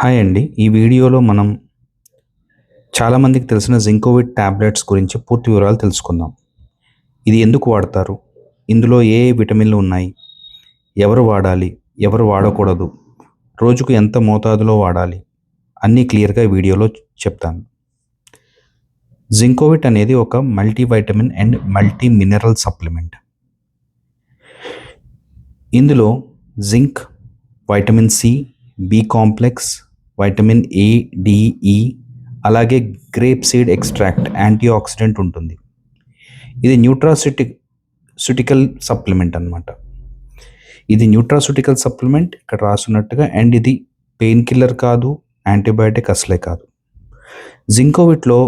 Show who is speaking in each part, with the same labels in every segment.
Speaker 1: Hi అండి. ఈ వీడియోలో మనం చాలామందికి తెలిసిన జింకోవిట్ టాబ్లెట్స్ గురించి పూర్తి వివరాలు తెలుసుకుందాం. ఇది ఎందుకు వాడతారు? ఇందులో ఏ ఏ విటమిన్లు ఉన్నాయి? ఎవరు వాడాలి? ఎవరు వాడకూడదు? రోజుకు ఎంత మోతాదులో వాడాలి? అన్నీ క్లియర్‌గా ఈ వీడియోలో చెప్తాను. జింకోవిట్ అనేది ఒక multivitamin and multi mineral supplement. ఇందులో zinc, vitamin C, B complex, vitamin A, D, E, అలాగే grape seed extract antioxidant ఉంటుంది. ఇది న్యూట్రాస్యూటికల్ సప్లిమెంట్ అనమాట. ఇది న్యూట్రాస్యూటికల్ సప్లిమెంట్ ఇక్కడ రాసున్నట్టుగా, అండ్ ఇది పెయిన్ కిల్లర్ కాదు, యాంటీబయాటిక్ అసలే కాదు. జింకోవిట్లో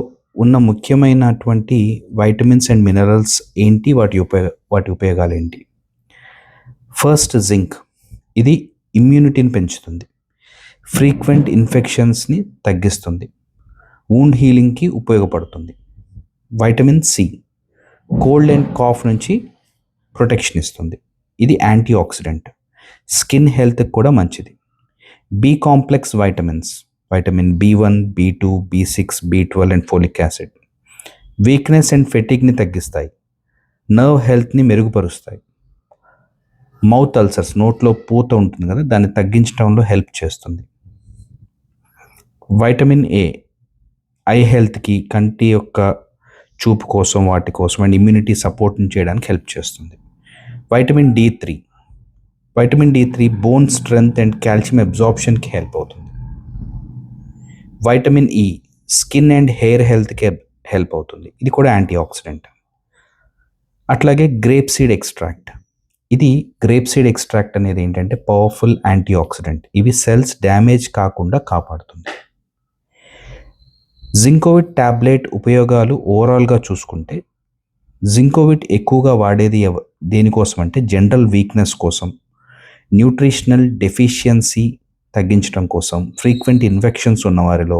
Speaker 1: ఉన్న ముఖ్యమైనటువంటి వైటమిన్స్ అండ్ మినరల్స్ ఏంటి, వాటి ఉపయోగాలు ఏంటి? First, zinc. ఇది ఇమ్యూనిటీని పెంచుతుంది, ఫ్రీక్వెంట్ ఇన్ఫెక్షన్స్ని తగ్గిస్తుంది, వూండ్ హీలింగ్కి ఉపయోగపడుతుంది. Vitamin C cold and cough నుంచి ప్రొటెక్షన్ ఇస్తుంది. ఇది యాంటీ ఆక్సిడెంట్, స్కిన్ హెల్త్కి కూడా మంచిది. B complex vitamins, vitamin బి1, బి2, B6, B12 and folic acid weakness and ఫెటిగ్ని తగ్గిస్తాయి, నర్వ్ హెల్త్ని మెరుగుపరుస్తాయి. మౌత్ అల్సర్స్, నోట్లో పూత ఉంటుంది కదా, దాన్ని తగ్గించడంలో హెల్ప్ చేస్తుంది. వైటమిన్ ఏ ఐ హెల్త్కి, కంటి యొక్క చూపు కోసం, వాటి కోసం అండ్ ఇమ్యూనిటీ సపోర్ట్ని చేయడానికి హెల్ప్ చేస్తుంది. Vitamin D three bone strength and calcium అబ్జార్ప్షన్కి హెల్ప్ అవుతుంది. Vitamin E skin and hair హెల్త్కి హెల్ప్ అవుతుంది, ఇది కూడా యాంటీ ఆక్సిడెంట్. అట్లాగే grape seed extract. Grape seed extract అనేది ఏంటంటే పవర్ఫుల్ యాంటీ ఆక్సిడెంట్. ఇవి సెల్స్ డ్యామేజ్ కాకుండా కాపాడుతుంది. జింకోవిట్ టాబ్లెట్ ఉపయోగాలు ఓవరాల్గా చూసుకుంటే, జింకోవిట్ ఎక్కువగా వాడేది దేనికోసం అంటే జనరల్ వీక్నెస్ కోసం, న్యూట్రిషనల్ డెఫిషియన్సీ తగ్గించడం కోసం, ఫ్రీక్వెంట్ ఇన్ఫెక్షన్స్ ఉన్నవారిలో,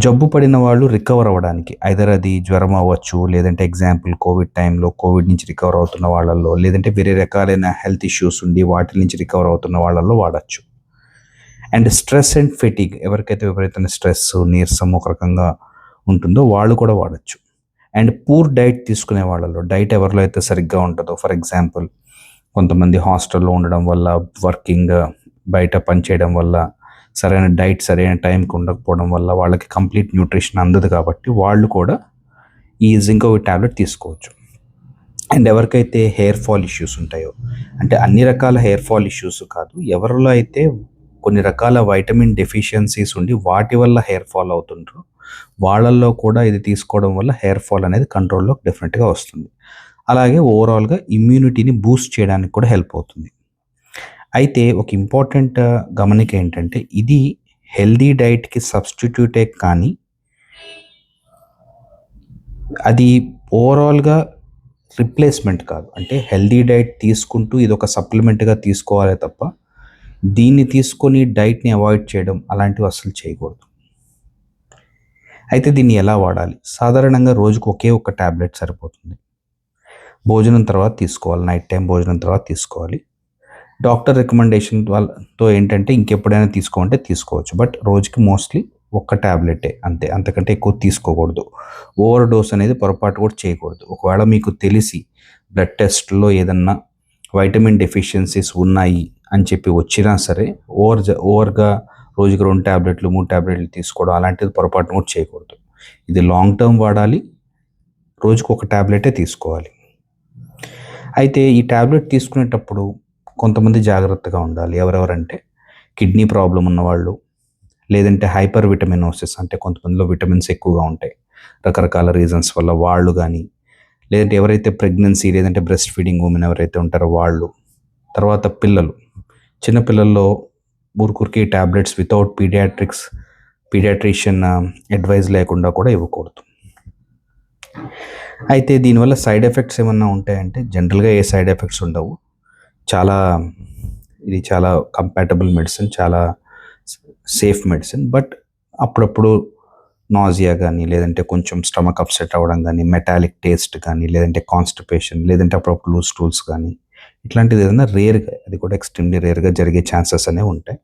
Speaker 1: జబ్బు పడిన వాళ్ళు రికవర్ అవ్వడానికి, ఐదర్ అది జ్వరం అవ్వచ్చు, లేదంటే ఎగ్జాంపుల్ కోవిడ్ టైంలో కోవిడ్ నుంచి రికవర్ అవుతున్న వాళ్ళల్లో, లేదంటే వేరే రకాలైన హెల్త్ ఇష్యూస్ ఉండి వాటి నుంచి రికవర్ అవుతున్న వాళ్ళల్లో వాడచ్చు. అండ్ స్ట్రెస్ అండ్ ఫెటిగ్, ఎవరికైతే విపరీతమైన స్ట్రెస్, నీరసం ఒక రకంగా ఉంటుందో వాళ్ళు కూడా వాడచ్చు. అండ్ పూర్ డైట్ తీసుకునే వాళ్ళలో, డైట్ ఎవరిలో అయితే సరిగ్గా ఉంటుందో, ఫర్ ఎగ్జాంపుల్ కొంతమంది హాస్టల్లో ఉండడం వల్ల, వర్కింగ్ బయట పనిచేయడం వల్ల, సరైన డైట్ సరైన టైంకి ఉండకపోవడం వల్ల వాళ్ళకి కంప్లీట్ న్యూట్రిషన్ అందదు, కాబట్టి వాళ్ళు కూడా ఈ జింకోవిట్ టాబ్లెట్ తీసుకోవచ్చు. అండ్ ఎవరికైతే హెయిర్ ఫాల్ ఇష్యూస్ ఉంటాయో, అంటే అన్ని రకాల హెయిర్ ఫాల్ ఇష్యూస్ కాదు, ఎవరిలో అయితే కొన్ని రకాల వైటమిన్ డెఫిషియన్సీస్ ఉండి వాటి వల్ల హెయిర్ ఫాల్ అవుతుంటారో వాళ్ళల్లో కూడా ఇది తీసుకోవడం వల్ల హెయిర్ ఫాల్ అనేది కంట్రోల్లో డెఫినెట్గా వస్తుంది. అలాగే ఓవరాల్గా ఇమ్యూనిటీని బూస్ట్ చేయడానికి కూడా హెల్ప్ అవుతుంది. అయితే ఒక ఇంపార్టెంట్ గమనిక ఏంటంటే, ఇది హెల్దీ డైట్కి సబ్స్టిట్యూటే కానీ అది ఓవరాల్గా రిప్లేస్మెంట్ కాదు. అంటే హెల్దీ డైట్ తీసుకుంటూ ఇది ఒక సప్లిమెంట్గా తీసుకోవాలే తప్ప దీన్ని తీసుకొని డైట్ని అవాయిడ్ చేయడం అలాంటివి అస్సలు చేయకూడదు. అయితే దీన్ని ఎలా వాడాలి? సాధారణంగా రోజుకు ఒకే ఒక టాబ్లెట్ సరిపోతుంది. భోజనం తర్వాత తీసుకోవాలి, నైట్ టైం భోజనం తర్వాత తీసుకోవాలి. డాక్టర్ రికమెండేషన్ వాళ్ళతో ఏంటంటే ఇంకెప్పుడైనా తీసుకోమంటే తీసుకోవచ్చు, బట్ రోజుకి మోస్ట్లీ ఒక్క టాబ్లెటే అంతే, అంతకంటే ఎక్కువ తీసుకోకూడదు. ఓవర్ డోస్ అనేది పొరపాటు కూడా చేయకూడదు. ఒకవేళ మీకు తెలిసి బ్లడ్ టెస్ట్లో ఏదన్నా వైటమిన్ డెఫిషియన్సీస్ ఉన్నాయి అని చెప్పి వచ్చినా సరే ఓవర్గా రోజుకి 2 టాబ్లెట్లు 3 టాబ్లెట్లు తీసుకోవడం అలాంటిది పొరపాటును కూడా చేయకూడదు. ఇది లాంగ్ టర్మ్ వాడాలి, రోజుకు ఒక టాబ్లెటే తీసుకోవాలి. అయితే ఈ టాబ్లెట్ తీసుకునేటప్పుడు కొంతమంది జాగ్రత్తగా ఉండాలి. ఎవరెవరంటే కిడ్నీ ప్రాబ్లం ఉన్నవాళ్ళు, లేదంటే హైపర్ విటమినోసిస్, అంటే కొంతమందిలో విటమిన్స్ ఎక్కువగా ఉంటాయి రకరకాల రీజన్స్ వల్ల వాళ్ళు కానీ, లేదంటే ఎవరైతే ప్రెగ్నెన్సీ లేదంటే బ్రెస్ట్ ఫీడింగ్ ఉమెన్ ఎవరైతే ఉంటారో వాళ్ళు, తర్వాత పిల్లలు, చిన్నపిల్లల్లో ఊరికే టాబ్లెట్స్ వితౌట్ పీడియాట్రిషియన్ అడ్వైజ్ లేకుండా కూడా ఇవ్వకూడదు. అయితే దీనివల్ల సైడ్ ఎఫెక్ట్స్ ఏమన్నా ఉంటాయంటే జనరల్గా ఏ సైడ్ ఎఫెక్ట్స్ ఉండవు. ఇది చాలా కంపాటబుల్ మెడిసిన్, చాలా సేఫ్ మెడిసిన్. బట్ అప్పుడప్పుడు నాజియా కానీ, లేదంటే కొంచెం స్టమక్ అప్సెట్ అవ్వడం కానీ, మెటాలిక్ టేస్ట్ కానీ, లేదంటే కాన్స్టిపేషన్, లేదంటే అప్పుడప్పుడు లూజ్ స్టూల్స్ కానీ, ఇట్లాంటిది ఏదైనా రేర్గా, అది కూడా ఎక్స్ట్రీమ్లీ రేర్గా జరిగే ఛాన్సెస్ అనేవి ఉంటాయి.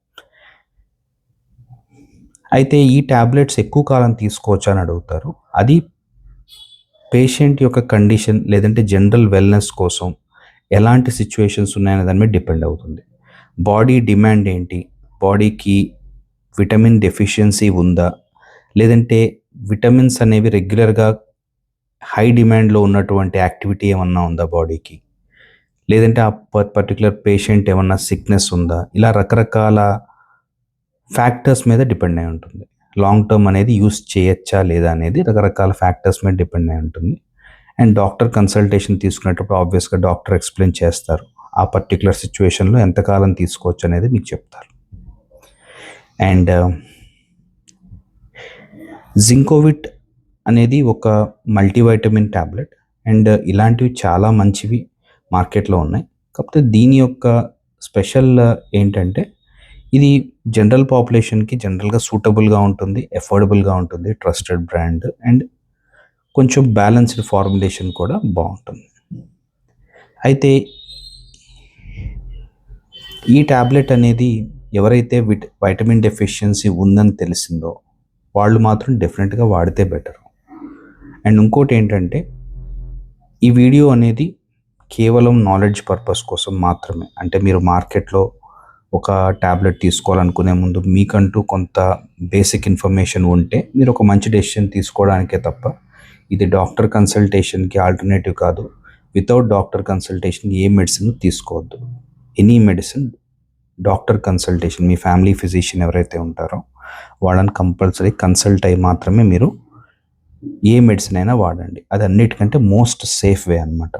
Speaker 1: అయితే ఈ టాబ్లెట్స్ ఎక్కువ కాలం తీసుకోవచ్చా అని అడుగుతారు. అది పేషెంట్ యొక్క కండిషన్ లేదంటే జనరల్ వెల్‌నెస్ కోసం ఎలాంటి సిట్యుయేషన్స్ ఉన్నాయనే దాని మీద డిపెండ్ అవుతుంది. బాడీ డిమాండ్ ఏంటి? బాడీకి విటమిన్ డెఫిషియన్సీ ఉందా? లేదంటే విటమిన్స్ అనేవి రెగ్యులర్‌గా హై డిమాండ్‌లో ఉన్నటువంటి యాక్టివిటీ ఏమన్నా ఉందా బాడీకి? లేదంటే ఆ పర్టిక్యులర్ పేషెంట్ ఏమన్నా సిక్‌నెస్ ఉందా? ఇలా రకరకాల ఫ్యాక్టర్స్ మీద డిపెండ్ అయి ఉంటుంది. లాంగ్ టర్మ్ అనేది యూజ్ చేయొచ్చా లేదా అనేది రకరకాల ఫ్యాక్టర్స్ మీద డిపెండ్ అయి ఉంటుంది. అండ్ డాక్టర్ కన్సల్టేషన్ తీసుకునేటప్పుడు ఆబ్వియస్‌గా డాక్టర్ ఎక్స్‌ప్లెయిన్ చేస్తారు. ఆ పర్టిక్యులర్ సిట్యుయేషన్‌లో ఎంతకాలం తీసుకోవచ్చు అనేది మీకు చెప్తారు. అండ్ జింకోవిట్ అనేది ఒక మల్టీవైటమిన్ టాబ్లెట్. అండ్ ఇలాంటివి చాలా మంచివి మార్కెట్‌లో ఉన్నాయి. కాకపోతే దీని యొక్క స్పెషల్ ఏంటంటే ఇది జనరల్ పాపులేషన్‌కి జనరల్‌గా సూటబుల్‌గా ఉంటుంది. అఫోర్డబుల్‌గా ఉంటుంది. ట్రస్టెడ్ బ్రాండ్ అండ్ కొంచెం బ్యాలెన్స్డ్ ఫార్ములేషన్ కూడా బావుంటుంది. అయితే ఈ టాబ్లెట్ అనేది ఎవరైతే వైటమిన్ డెఫిషియన్సీ ఉందని తెలిసిందో వాళ్ళు మాత్రం డెఫినెట్‌గా వాడితే బెటర్. అండ్ ఇంకోటేంటంటే ఈ వీడియో అనేది కేవలం నాలెడ్జ్ పర్పస్ కోసం మాత్రమే. అంటే మీరు మార్కెట్‌లో ఒక టాబ్లెట్ తీసుకోవాలనుకునే ముందు మీకంటూ కొంత బేసిక్ ఇన్ఫర్మేషన్ ఉంటే మీరు ఒక మంచి డెసిషన్ తీసుకోవడానికే తప్ప ఇది డాక్టర్ కన్సల్టేషన్‌కి ఆల్టర్నేటివ్ కాదు. వితౌట్ డాక్టర్ కన్సల్టేషన్ ఏ మెడిసిన్ తీసుకోవద్దు. ఎనీ మెడిసిన్ డాక్టర్ కన్సల్టేషన్ మీ ఫ్యామిలీ ఫిజిషియన్ ఎవరైతే ఉంటారో వాళ్ళని కంపల్సరీ కన్సల్ట్ అయ్యి మాత్రమే మీరు ఏ మెడిసిన్ అయినా వాడండి. అది అన్నిటికంటే మోస్ట్ సేఫ్ వే అనమాట.